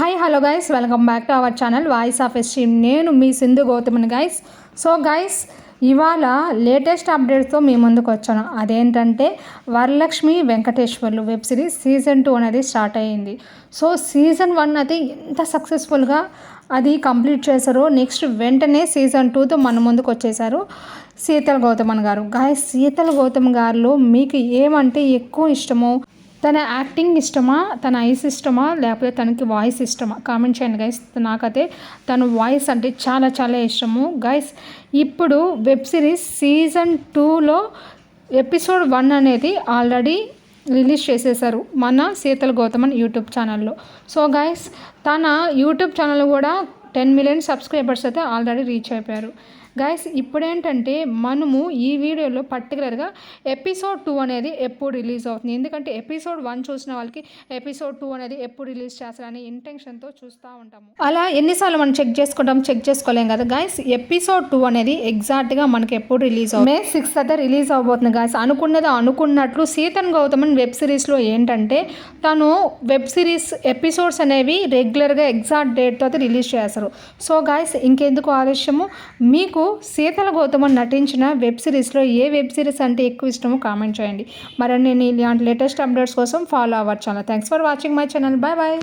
Hi hello guys, welcome back to our channel voice of Estream. నేను మీ సింధు గౌతమ్ని guys. So guys, ఇవాళ latest అప్డేట్స్తో మీ ముందుకు వచ్చాను. అదేంటంటే Varalakshmi Venkateswarlu web series season 2 అనేది స్టార్ట్ అయ్యింది. సో సీజన్ 1 అది ఎంత సక్సెస్ఫుల్గా అది కంప్లీట్ చేశారో నెక్స్ట్ వెంటనే సీజన్ 2తో మన ముందుకు వచ్చేసారు శీతల్ గౌతమన్ గారు. గైస్, శీతల్ గౌతమ్ గారిలో మీకు ఏమంటే ఎక్కువ ఇష్టమో, తన యాక్టింగ్ ఇష్టమా, తన ఐస్ ఇష్టమా, లేకపోతే తనకి వాయిస్ ఇష్టమా కామెంట్ చేయండి గైస్. నాకైతే తన వాయిస్ అంటే చాలా చాలా ఇష్టము గైస్. ఇప్పుడు వెబ్ సిరీస్ సీజన్ 2లో ఎపిసోడ్ 1 అనేది ఆల్రెడీ రిలీజ్ చేసేసారు మన శీతల్ గౌతమన్ యూట్యూబ్ ఛానల్లో. సో గైస్, తన యూట్యూబ్ ఛానల్ కూడా 10 మిలియన్ సబ్స్క్రైబర్స్ అయితే ఆల్రెడీ రీచ్ అయిపోయారు గైస్. ఇప్పుడేంటంటే మనము ఈ వీడియోలో పర్టికులర్గా ఎపిసోడ్ 2 అనేది ఎప్పుడు రిలీజ్ అవుతుంది, ఎందుకంటే ఎపిసోడ్ 1 చూసిన వాళ్ళకి ఎపిసోడ్ 2 అనేది ఎప్పుడు రిలీజ్ చేస్తారని ఇంటెన్షన్తో చూస్తూ ఉంటాము. అలా ఎన్నిసార్లు మనం చెక్ చేసుకోలేం కదా గైస్. ఎపిసోడ్ 2 అనేది ఎగ్జాక్ట్గా మనకి ఎప్పుడు రిలీజ్ అవుతుంది, May 6th అయితే రిలీజ్ అవబోతుంది గైస్. అనుకున్నట్లు శీతల్ గౌతమన్ వెబ్ సిరీస్లో ఏంటంటే తను వెబ్ సిరీస్ ఎపిసోడ్స్ అనేవి రెగ్యులర్గా ఎగ్జాక్ట్ డేట్తో అయితే రిలీజ్ చేస్తారు. సో గైస్, ఇంకెందుకు ఆలస్యము, మీకు శీతల్ గౌతమన్ నటించిన వెబ్ సిరీస్లో ఏ వెబ్ సిరీస్ అంటే ఎక్కువ ఇష్టమో కామెంట్ చేయండి. మరి నేను ఇలాంటి లేటెస్ట్ అప్డేట్స్ కోసం ఫాలో అవ్వచ్చు channel. Thanks for watching my channel. Bye bye.